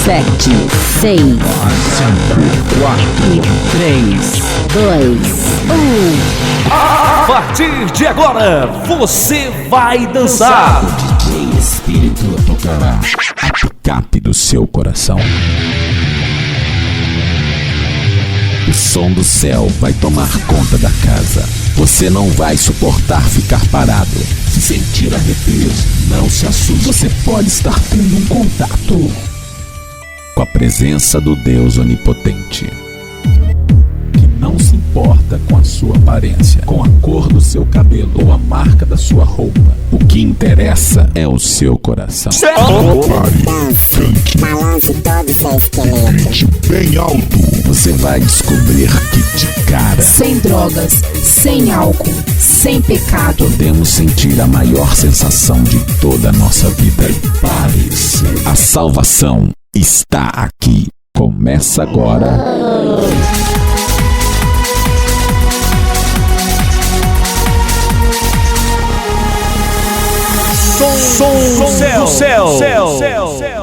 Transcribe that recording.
7, 6, 5, 4, 3, 2, 1. A partir de agora, você vai dançar. O DJ Espírito tocará a picape do seu coração. O som do céu vai tomar conta da casa. Você não vai suportar ficar parado. Se sentir arrepios, não se assuste. Você pode estar tendo um contato com a presença do Deus Onipotente, que não se importa com a sua aparência, com a cor do seu cabelo ou a marca da sua roupa. O que interessa é o seu coração. Balance todo seu esqueleto. Bem alto. Você vai descobrir que de cara, Sem drogas, sem álcool, sem pecado. podemos sentir a maior sensação de toda a nossa vida. Prepare-se. A salvação está aqui. Começa agora. Som do céu.